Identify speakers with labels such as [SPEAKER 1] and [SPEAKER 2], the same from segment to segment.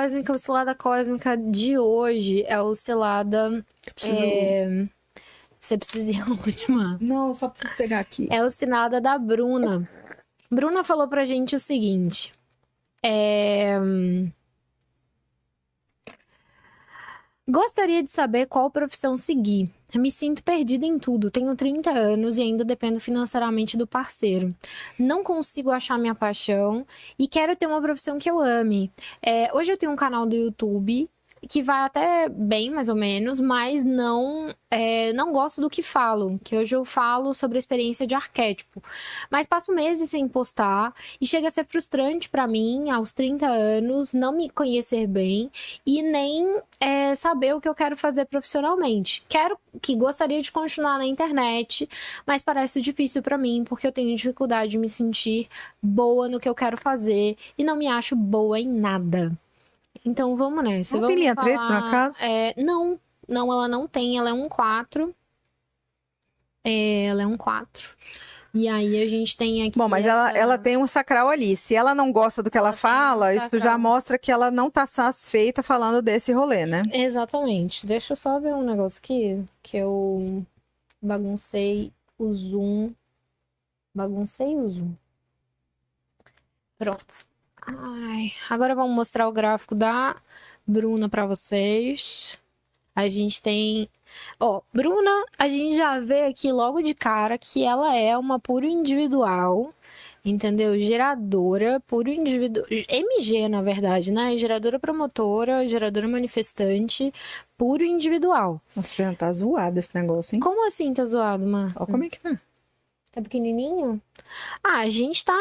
[SPEAKER 1] cósmica, o cilada cósmica de hoje é o cilada... Você precisa ir à última.
[SPEAKER 2] Não, só preciso pegar aqui.
[SPEAKER 1] É o cilada da Bruna. Bruna falou pra gente o seguinte. Gostaria de saber qual profissão seguir. Me sinto perdida em tudo. Tenho 30 anos e ainda dependo financeiramente do parceiro. Não consigo achar minha paixão e quero ter uma profissão que eu ame. Hoje eu tenho um canal do YouTube que vai até bem, mais ou menos, mas não gosto do que falo. Que hoje eu falo sobre a experiência de arquétipo. Mas passo meses sem postar e chega a ser frustrante pra mim, aos 30 anos, não me conhecer bem e nem saber o que eu quero fazer profissionalmente. Gostaria de continuar na internet, mas parece difícil pra mim, porque eu tenho dificuldade de me sentir boa no que eu quero fazer e não me acho boa em nada. Então vamos nessa.
[SPEAKER 2] Uma pilinha 3, por acaso?
[SPEAKER 1] Não, ela não tem, ela é um 4. Ela é um 4. E aí a gente tem aqui.
[SPEAKER 2] Bom, mas ela tem um sacral ali. Se ela não gosta do que ela fala, isso já mostra que ela não tá satisfeita falando desse rolê, né?
[SPEAKER 1] Exatamente. Deixa eu só ver um negócio aqui, que eu baguncei o zoom. Pronto. Ai, agora vamos mostrar o gráfico da Bruna pra vocês. A gente tem... Bruna, a gente já vê aqui logo de cara que ela é uma puro individual, entendeu? Geradora, puro individual... MG, na verdade, né? Geradora promotora, geradora manifestante, puro individual.
[SPEAKER 2] Nossa, Fernanda, tá zoado esse negócio, hein?
[SPEAKER 1] Como assim tá zoado, Marta?
[SPEAKER 2] Olha como é que tá.
[SPEAKER 1] Tá pequenininho? A gente tá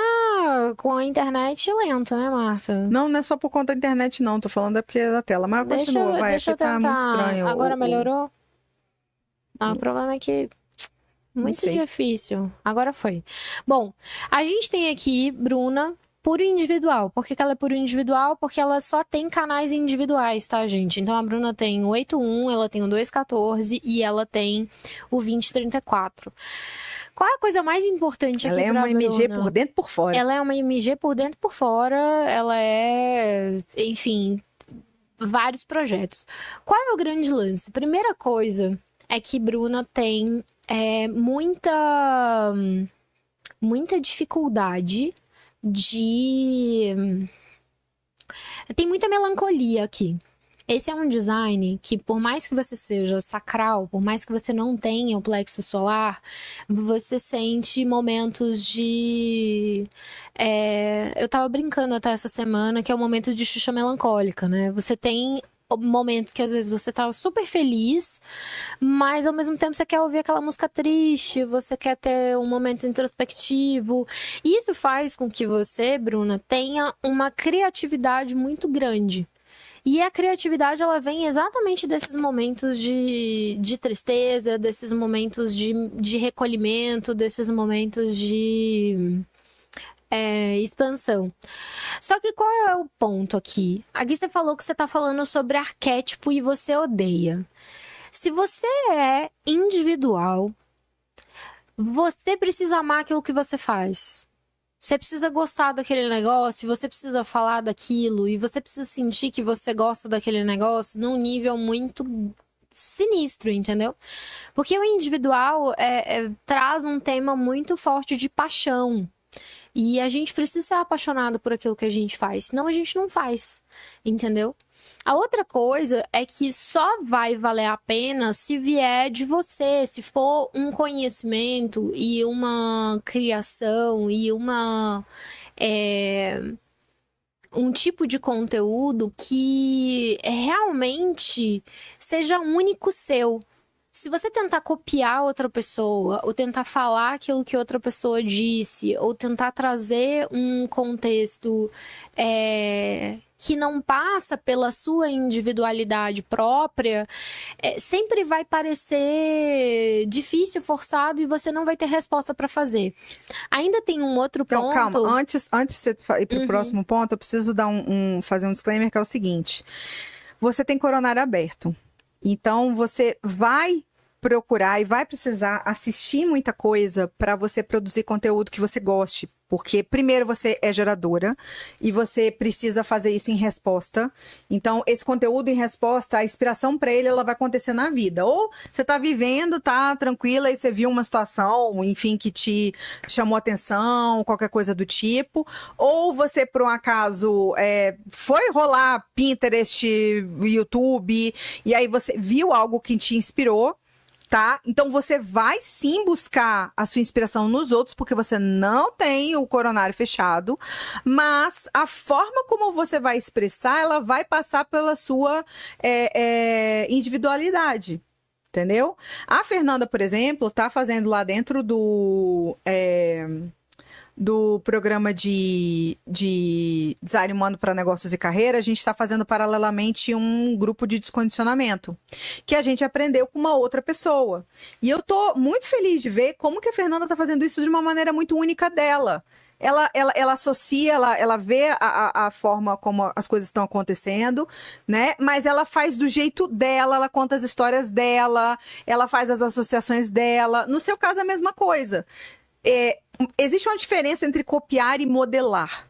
[SPEAKER 1] com a internet lenta, né, Marta?
[SPEAKER 2] Não é só por conta da internet, não. Tô falando porque é da tela. Mas continua, vai.
[SPEAKER 1] Deixa eu
[SPEAKER 2] tá
[SPEAKER 1] tentar.
[SPEAKER 2] muito estranho.
[SPEAKER 1] Agora melhorou? O problema é que... Muito difícil. Agora foi. Bom, a gente tem aqui Bruna, puro individual. Por que ela é puro individual? Porque ela só tem canais individuais, tá, gente? Então a Bruna tem o 81, ela tem o 214 e ela tem o 2034. Qual é a coisa mais importante aqui pra Bruna?
[SPEAKER 2] Ela é uma MG por dentro e por fora.
[SPEAKER 1] Ela é uma MG por dentro e por fora. Ela é, enfim, vários projetos. Qual é o grande lance? Primeira coisa é que Bruna tem muita dificuldade tem muita melancolia aqui. Esse é um design que, por mais que você seja sacral, por mais que você não tenha o plexo solar, você sente momentos de... eu tava brincando até essa semana, que é o momento de Xuxa melancólica, né? Você tem momentos que às vezes você tá super feliz, mas ao mesmo tempo você quer ouvir aquela música triste, você quer ter um momento introspectivo. Isso faz com que você, Bruna, tenha uma criatividade muito grande. E a criatividade, ela vem exatamente desses momentos de tristeza, desses momentos de recolhimento, desses momentos de expansão. Só que qual é o ponto aqui? Aqui você falou que você tá falando sobre arquétipo e você odeia. Se você é individual, você precisa amar aquilo que você faz. Você precisa gostar daquele negócio, você precisa falar daquilo, e você precisa sentir que você gosta daquele negócio num nível muito sinistro, entendeu? Porque o individual traz um tema muito forte de paixão. E a gente precisa ser apaixonado por aquilo que a gente faz, senão a gente não faz, entendeu? A outra coisa é que só vai valer a pena se vier de você, se for um conhecimento e uma criação e um tipo de conteúdo que realmente seja único seu. Se você tentar copiar outra pessoa, ou tentar falar aquilo que outra pessoa disse, ou tentar trazer um contexto que não passa pela sua individualidade própria, sempre vai parecer difícil, forçado, e você não vai ter resposta para fazer. Ainda tem um outro ponto...
[SPEAKER 2] Então, calma, antes de você ir para o próximo ponto, eu preciso dar fazer um disclaimer, que é o seguinte. Você tem coronário aberto. Então, você vai procurar e vai precisar assistir muita coisa para você produzir conteúdo que você goste. Porque, primeiro, você é geradora e você precisa fazer isso em resposta. Então, esse conteúdo em resposta, a inspiração para ele, ela vai acontecer na vida. Ou você tá vivendo, tá tranquila e você viu uma situação, enfim, que te chamou atenção, qualquer coisa do tipo. Ou você, por um acaso, foi rolar Pinterest, YouTube, e aí você viu algo que te inspirou. Tá? Então você vai sim buscar a sua inspiração nos outros, porque você não tem o coronário fechado, mas a forma como você vai expressar, ela vai passar pela sua individualidade. Entendeu? A Fernanda, por exemplo, tá fazendo lá dentro do programa de design humano para negócios e carreira, a gente está fazendo paralelamente um grupo de descondicionamento, que a gente aprendeu com uma outra pessoa. E eu tô muito feliz de ver como que a Fernanda está fazendo isso de uma maneira muito única dela. Ela associa, ela vê a forma como as coisas estão acontecendo, né? Mas ela faz do jeito dela, ela conta as histórias dela, ela faz as associações dela. No seu caso, é a mesma coisa. Existe uma diferença entre copiar e modelar.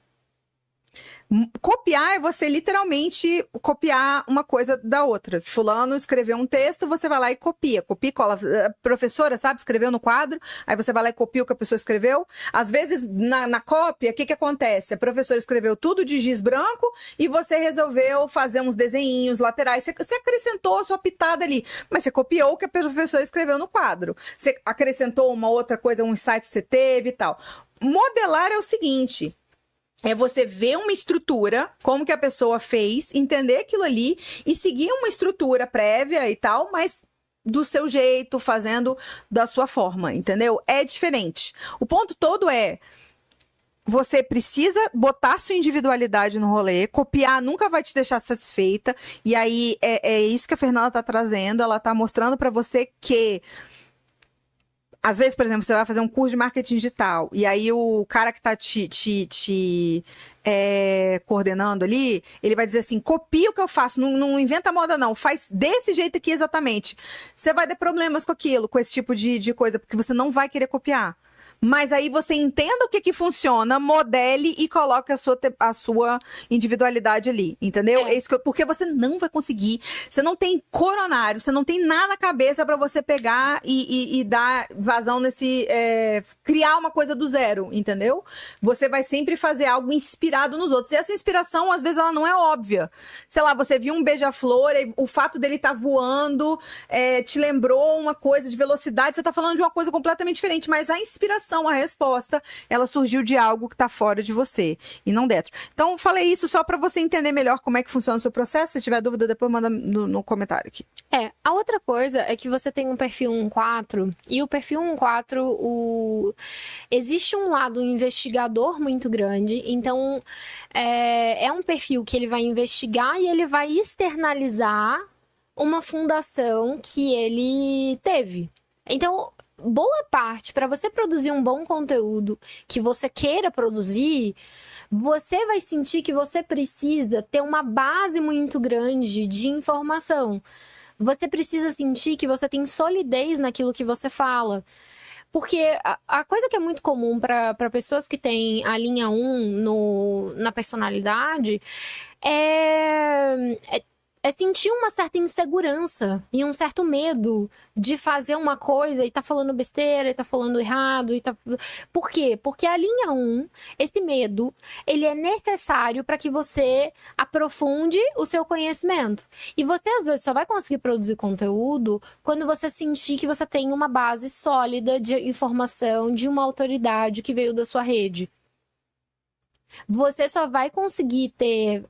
[SPEAKER 2] Copiar é você literalmente copiar uma coisa da outra. Fulano escreveu um texto, você vai lá e copia. Copia e cola. A professora, sabe, escreveu no quadro, aí você vai lá e copia o que a pessoa escreveu. Às vezes, na cópia, o que acontece? A professora escreveu tudo de giz branco e você resolveu fazer uns desenhinhos laterais. Você acrescentou a sua pitada ali, mas você copiou o que a professora escreveu no quadro. Você acrescentou uma outra coisa, um insight que você teve e tal. Modelar é o seguinte... É você ver uma estrutura, como que a pessoa fez, entender aquilo ali e seguir uma estrutura prévia e tal, mas do seu jeito, fazendo da sua forma, entendeu? É diferente. O ponto todo é, você precisa botar sua individualidade no rolê, copiar nunca vai te deixar satisfeita, e aí é isso que a Fernanda tá trazendo, ela tá mostrando para você que às vezes, por exemplo, você vai fazer um curso de marketing digital e aí o cara que está te coordenando ali, ele vai dizer assim, copia o que eu faço, não inventa moda não, faz desse jeito aqui exatamente. Você vai ter problemas com aquilo, com esse tipo de coisa, porque você não vai querer copiar. Mas aí você entenda o que funciona, modele e coloque a sua individualidade ali, entendeu? Porque você não vai conseguir, você não tem coronário, você não tem nada na cabeça para você pegar e dar vazão nesse... criar uma coisa do zero, entendeu? Você vai sempre fazer algo inspirado nos outros. E essa inspiração, às vezes, ela não é óbvia. Sei lá, você viu um beija-flor, o fato dele estar voando te lembrou uma coisa de velocidade, você tá falando de uma coisa completamente diferente, mas a inspiração, a resposta, ela surgiu de algo que está fora de você e não dentro. Então, falei isso só para você entender melhor como é que funciona o seu processo. Se tiver dúvida, depois manda no comentário aqui.
[SPEAKER 1] A outra coisa é que você tem um perfil 1.4 e o perfil 1.4, existe um lado investigador muito grande, então é um perfil que ele vai investigar e ele vai externalizar uma fundação que ele teve. Então, boa parte, para você produzir um bom conteúdo que você queira produzir, você vai sentir que você precisa ter uma base muito grande de informação. Você precisa sentir que você tem solidez naquilo que você fala. Porque a coisa que é muito comum para pessoas que têm a linha 1 na personalidade é sentir uma certa insegurança e um certo medo de fazer uma coisa e tá falando besteira, e tá falando errado, Por quê? Porque a linha 1, esse medo, ele é necessário para que você aprofunde o seu conhecimento. E você, às vezes, só vai conseguir produzir conteúdo quando você sentir que você tem uma base sólida de informação, de uma autoridade que veio da sua rede. Você só vai conseguir ter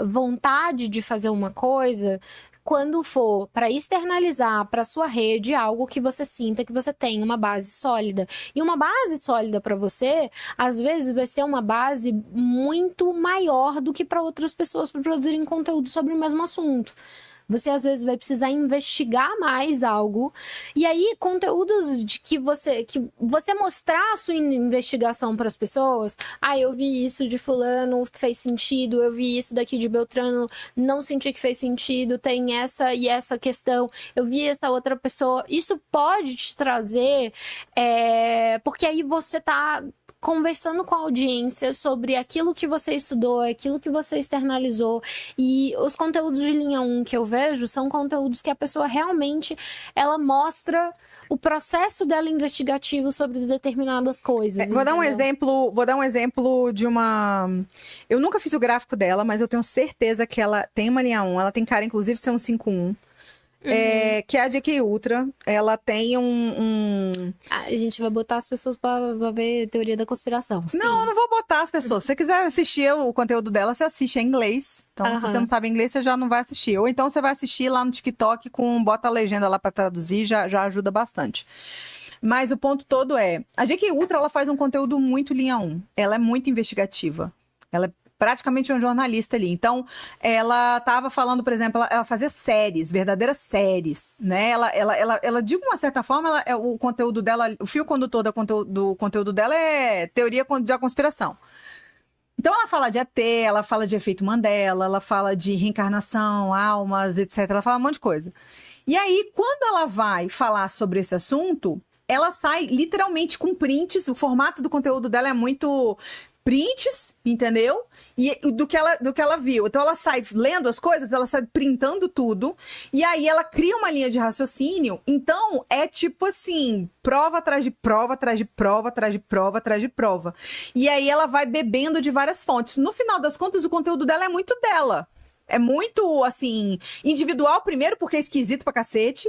[SPEAKER 1] vontade de fazer uma coisa quando for para externalizar para sua rede algo que você sinta que você tem uma base sólida. E uma base sólida para você, às vezes, vai ser uma base muito maior do que para outras pessoas para produzirem conteúdo sobre o mesmo assunto. Você às vezes vai precisar investigar mais algo. E aí, conteúdos de que você mostrar a sua investigação para as pessoas. Ah, eu vi isso de fulano, fez sentido. Eu vi isso daqui de Beltrano, não senti que fez sentido. Tem essa e essa questão. Eu vi essa outra pessoa. Isso pode te trazer... porque aí você tá conversando com a audiência sobre aquilo que você estudou, aquilo que você externalizou. E os conteúdos de linha 1 que eu vejo são conteúdos que a pessoa realmente ela mostra o processo dela investigativo sobre determinadas coisas.
[SPEAKER 2] Vou dar um exemplo de uma... Eu nunca fiz o gráfico dela, mas eu tenho certeza que ela tem uma linha 1. Ela tem cara, inclusive, de ser um 5.1. Que é a GQ Ultra. Ela tem
[SPEAKER 1] A gente vai botar as pessoas pra ver teoria da conspiração. Sim.
[SPEAKER 2] Não, eu não vou botar as pessoas. Se você quiser assistir o conteúdo dela, você assiste em inglês. Então, se você não sabe inglês, você já não vai assistir. Ou então você vai assistir lá no TikTok bota a legenda lá pra traduzir, já ajuda bastante. Mas o ponto todo é... A GQ Ultra, ela faz um conteúdo muito linha 1. Ela é muito investigativa. Ela é praticamente uma jornalista ali. Então, ela estava falando, por exemplo, ela fazia séries, verdadeiras séries, né? Ela de uma certa forma, o conteúdo dela, o fio condutor do conteúdo dela é teoria da conspiração. Então, ela fala de ET, ela fala de efeito Mandela, ela fala de reencarnação, almas, etc. Ela fala um monte de coisa. E aí, quando ela vai falar sobre esse assunto, ela sai literalmente com prints. O formato do conteúdo dela é muito prints, entendeu? E do que ela viu. Então, ela sai lendo as coisas, ela sai printando tudo. E aí, ela cria uma linha de raciocínio. Então, é tipo assim, prova atrás de prova, atrás de prova, atrás de prova, atrás de prova. E aí, ela vai bebendo de várias fontes. No final das contas, o conteúdo dela é muito dela. É muito, assim, individual, primeiro, porque é esquisito pra cacete.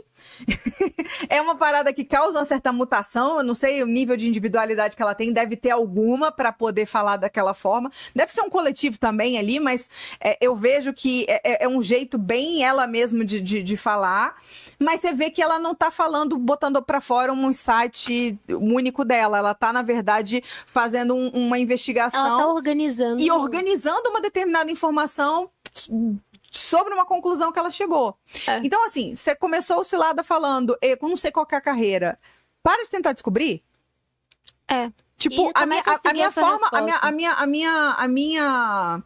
[SPEAKER 2] É uma parada que causa uma certa mutação. Eu não sei o nível de individualidade que ela tem. Deve ter alguma pra poder falar daquela forma. Deve ser um coletivo também ali, mas eu vejo que é um jeito bem ela mesma de falar. Mas você vê que ela não tá falando, botando pra fora um insight único dela. Ela tá, na verdade, fazendo uma investigação.
[SPEAKER 1] Ela tá organizando.
[SPEAKER 2] E organizando uma determinada informação sobre uma conclusão que ela chegou. Então, assim, você começou o Cilada falando, eu não sei qual que é a carreira. Para de tentar descobrir. Tipo, a minha...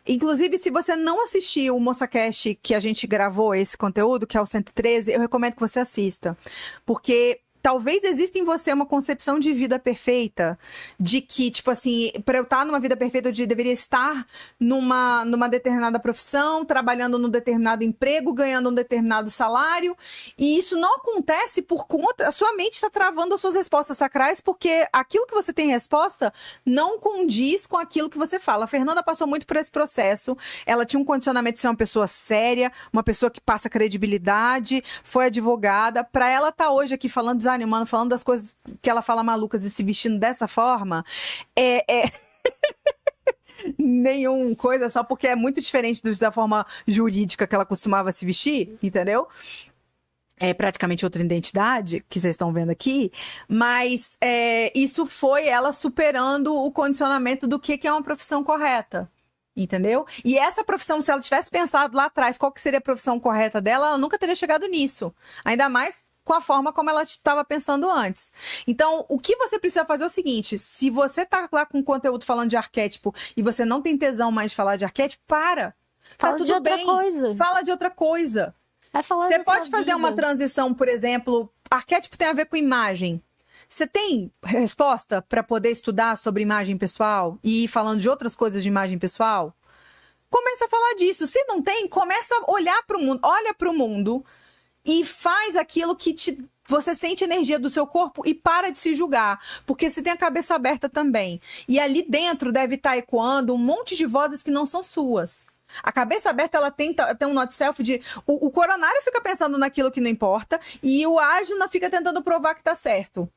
[SPEAKER 2] Inclusive, se você não assistiu o MoçaCast que a gente gravou esse conteúdo, que é o 113, eu recomendo que você assista. Porque... talvez exista em você uma concepção de vida perfeita, de que, tipo assim, para eu estar numa vida perfeita, eu deveria estar numa determinada profissão, trabalhando num determinado emprego, ganhando um determinado salário, e isso não acontece por conta... A sua mente está travando as suas respostas sacrais, porque aquilo que você tem resposta não condiz com aquilo que você fala. A Fernanda passou muito por esse processo, ela tinha um condicionamento de ser uma pessoa séria, uma pessoa que passa credibilidade, foi advogada, para ela estar hoje aqui falando desanimando, falando das coisas que ela fala malucas e se vestindo dessa forma, nenhum coisa, só porque é muito diferente da forma jurídica que ela costumava se vestir, entendeu? É praticamente outra identidade, que vocês estão vendo aqui, mas isso foi ela superando o condicionamento do que é uma profissão correta. Entendeu? E essa profissão, se ela tivesse pensado lá atrás qual que seria a profissão correta dela, ela nunca teria chegado nisso. Ainda mais com a forma como ela estava pensando antes. Então, o que você precisa fazer é o seguinte: se você tá lá com conteúdo falando de arquétipo e você não tem tesão mais de falar de arquétipo, para.
[SPEAKER 1] Fala
[SPEAKER 2] tá
[SPEAKER 1] de
[SPEAKER 2] tudo
[SPEAKER 1] outra
[SPEAKER 2] bem.
[SPEAKER 1] coisa.
[SPEAKER 2] Fala de outra coisa. Você pode fazer uma transição, por exemplo, arquétipo tem a ver com imagem. Você tem resposta para poder estudar sobre imagem pessoal e ir falando de outras coisas de imagem pessoal? Começa a falar disso. Se não tem, começa a olhar para o mundo. Olha para o mundo e faz aquilo que você sente energia do seu corpo e para de se julgar. Porque você tem a cabeça aberta também. E ali dentro deve estar ecoando um monte de vozes que não são suas. A cabeça aberta, ela tem um not self de... O coronário fica pensando naquilo que não importa e o ágina fica tentando provar que está certo.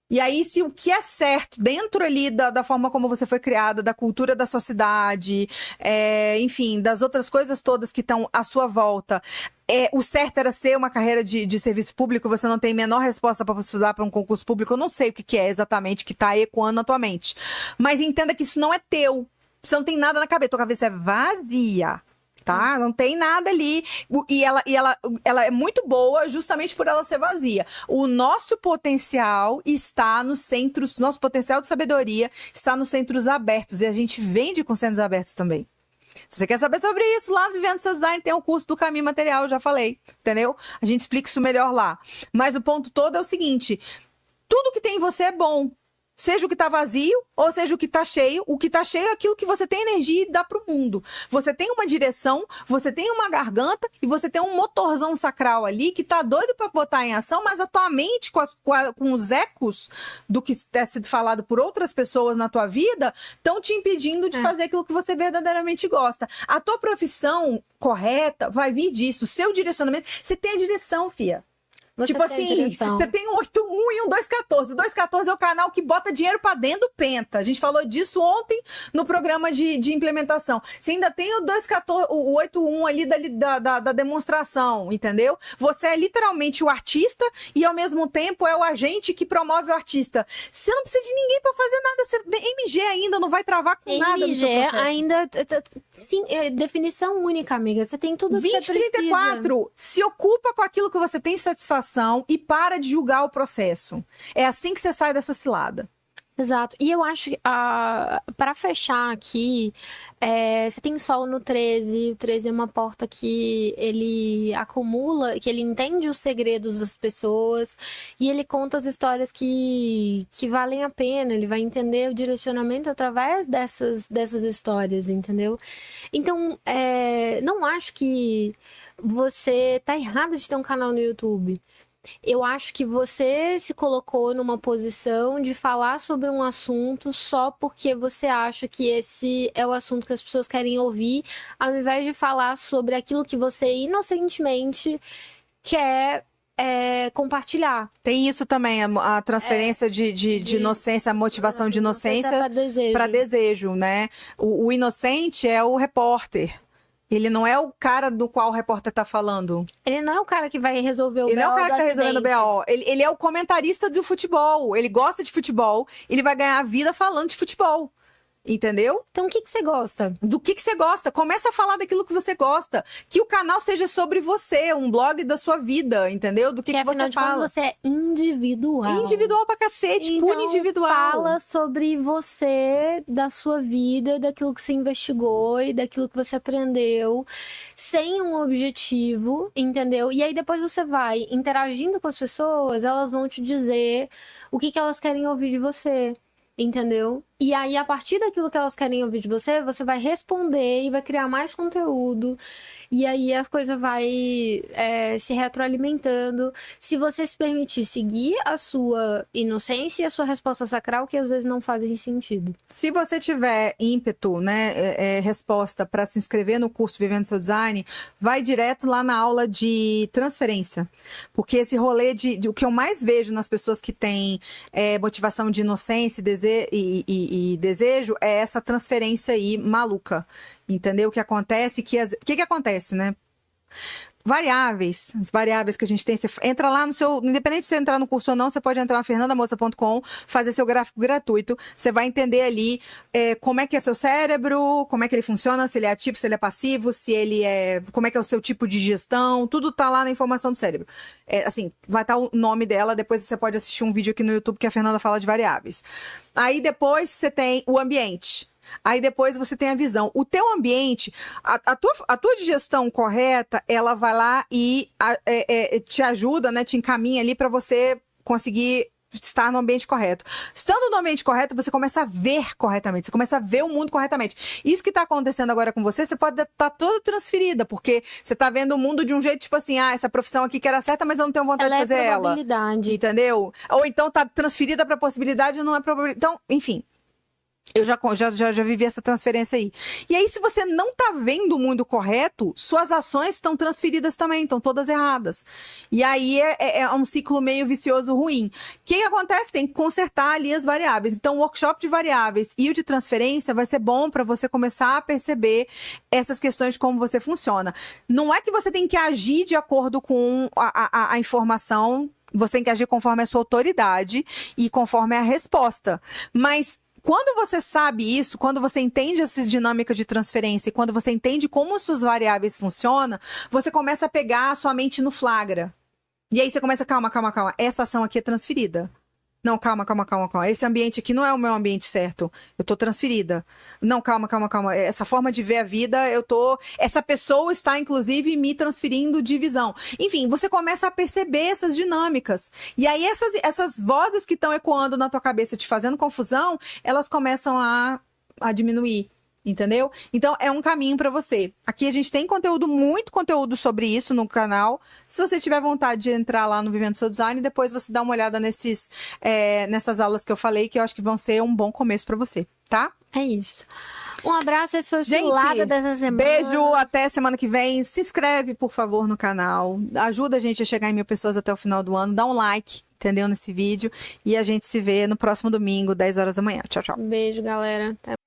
[SPEAKER 2] E aí, se o que é certo dentro ali da forma como você foi criada, da cultura da sua cidade, enfim, das outras coisas todas que estão à sua volta, o certo era ser uma carreira de serviço público, você não tem menor resposta para estudar para um concurso público, eu não sei o que é exatamente que está ecoando na tua mente. Mas entenda que isso não é teu. Você não tem nada na cabeça, tua cabeça é vazia. tá? Não tem nada ali. E ela é muito boa justamente por ela ser vazia. O nosso potencial está nos centros, nosso potencial de sabedoria está nos centros abertos. E a gente vende com centros abertos também. Se você quer saber sobre isso, lá no Vivendo Seu Design tem o curso do Caminho Material, eu já falei, entendeu? A gente explica isso melhor lá. Mas o ponto todo é o seguinte, tudo que tem em você é bom. Seja o que tá vazio, ou seja o que tá cheio. O que tá cheio é aquilo que você tem energia e dá pro mundo. Você tem uma direção, você tem uma garganta e você tem um motorzão sacral ali que tá doido pra botar em ação, mas a tua mente, com os ecos do que tem sido falado por outras pessoas na tua vida, estão te impedindo de fazer aquilo que você verdadeiramente gosta. A tua profissão correta vai vir disso. Seu direcionamento, você tem a direção, fia.
[SPEAKER 1] Você
[SPEAKER 2] tipo
[SPEAKER 1] tem
[SPEAKER 2] assim,
[SPEAKER 1] direção.
[SPEAKER 2] você tem um 81 e um 214. O 214 é o canal que bota dinheiro pra dentro do Penta. A gente falou disso ontem no programa de implementação. Você ainda tem o 214, o 81 ali da demonstração, entendeu? Você é literalmente o artista e ao mesmo tempo é o agente que promove o artista. Você não precisa de ninguém pra fazer nada. Você, MG ainda não vai travar com nada no seu processo.
[SPEAKER 1] Ainda, sim, definição única, amiga. Você tem tudo que você precisa.
[SPEAKER 2] 2034, se ocupa com aquilo que você tem satisfação e para de julgar o processo. É assim que você sai dessa cilada.
[SPEAKER 1] Exato. E eu acho que, para fechar aqui, você tem Sol no 13. O 13 é uma porta que ele acumula, que ele entende os segredos das pessoas e ele conta as histórias que valem a pena. Ele vai entender o direcionamento através dessas histórias, entendeu? Então, não acho que você tá errado de ter um canal no YouTube. Eu acho que você se colocou numa posição de falar sobre um assunto só porque você acha que esse é o assunto que as pessoas querem ouvir, ao invés de falar sobre aquilo que você inocentemente quer compartilhar.
[SPEAKER 2] Tem isso também, a transferência de inocência, a motivação de inocência
[SPEAKER 1] para
[SPEAKER 2] desejo, né? O inocente é o repórter. Ele não é o cara do qual o repórter tá falando.
[SPEAKER 1] Ele não é o cara que vai resolver o BO.
[SPEAKER 2] Ele não é o cara que tá resolvendo o BO. Ele é o comentarista do futebol. Ele gosta de futebol. Ele vai ganhar a vida falando de futebol. Entendeu?
[SPEAKER 1] Então, o que você gosta?
[SPEAKER 2] Do que você gosta. Começa a falar daquilo que você gosta. Que o canal seja sobre você, um blog da sua vida, entendeu? Do que você
[SPEAKER 1] afinal de
[SPEAKER 2] fala.
[SPEAKER 1] contas, você é individual.
[SPEAKER 2] Individual pra cacete,
[SPEAKER 1] então,
[SPEAKER 2] pura individual.
[SPEAKER 1] Fala sobre você, da sua vida, daquilo que você investigou e daquilo que você aprendeu, sem um objetivo, entendeu? E aí depois você vai interagindo com as pessoas, elas vão te dizer o que elas querem ouvir de você. Entendeu? E aí, a partir daquilo que elas querem ouvir de você, você vai responder e vai criar mais conteúdo. E aí, a coisa vai se retroalimentando. Se você se permitir seguir a sua inocência e a sua resposta sacral, que às vezes não fazem sentido.
[SPEAKER 2] Se você tiver ímpeto, né, resposta para se inscrever no curso Vivendo Seu Design, vai direto lá na aula de transferência. Porque esse rolê o que eu mais vejo nas pessoas que têm motivação de inocência e desejo é essa transferência aí maluca. Entendeu? O que acontece? O que acontece, né? As variáveis que a gente tem, você entra lá no seu, independente de você entrar no curso ou não, você pode entrar na fernandamoça.com, fazer seu gráfico gratuito, você vai entender ali como é que é seu cérebro, como é que ele funciona, se ele é ativo, se ele é passivo, como é que é o seu tipo de gestão, tudo tá lá na informação do cérebro. Assim, vai estar o nome dela, depois você pode assistir um vídeo aqui no YouTube que a Fernanda fala de variáveis. Aí depois você tem o ambiente. Aí depois você tem a visão. O teu ambiente, a tua digestão correta, ela vai lá e te ajuda, né? Te encaminha ali para você conseguir estar no ambiente correto. Estando no ambiente correto, você começa a ver corretamente, você começa a ver o mundo corretamente. Isso que está acontecendo agora com você pode estar toda transferida, porque você está vendo o mundo de um jeito, tipo assim, essa profissão aqui que era certa, mas eu não tenho vontade de fazer ela. Entendeu? Ou então tá transferida para possibilidade e não é probabilidade. Então, enfim. Eu já vivi essa transferência aí. E aí, se você não tá vendo o mundo correto, suas ações estão transferidas também, estão todas erradas. E aí é um ciclo meio vicioso ruim. O que acontece? Tem que consertar ali as variáveis. Então, o workshop de variáveis e o de transferência vai ser bom para você começar a perceber essas questões de como você funciona. Não é que você tem que agir de acordo com a informação, você tem que agir conforme a sua autoridade e conforme a resposta. Mas quando você sabe isso, quando você entende essas dinâmicas de transferência e quando você entende como suas variáveis funcionam, você começa a pegar a sua mente no flagra. E aí você começa, calma. Essa ação aqui é transferida. Não, calma. Esse ambiente aqui não é o meu ambiente certo. Eu tô transferida. Não, calma. Essa forma de ver a vida, essa pessoa está, inclusive, me transferindo de visão. Enfim, você começa a perceber essas dinâmicas. E aí, essas vozes que estão ecoando na tua cabeça, te fazendo confusão, elas começam a diminuir. Entendeu? Então, é um caminho para você. Aqui a gente tem muito conteúdo sobre isso no canal. Se você tiver vontade de entrar lá no Vivendo Seu Design, depois você dá uma olhada nessas aulas que eu falei, que eu acho que vão ser um bom começo para você, tá?
[SPEAKER 1] É isso. Um abraço, esse foi o
[SPEAKER 2] Gente,
[SPEAKER 1] Cilada dessa semana.
[SPEAKER 2] Beijo, até semana que vem. Se inscreve, por favor, no canal. Ajuda a gente a chegar em 1000 pessoas até o final do ano. Dá um like, entendeu? Nesse vídeo. E a gente se vê no próximo domingo, 10 horas da manhã. Tchau, tchau.
[SPEAKER 1] Beijo, galera. Até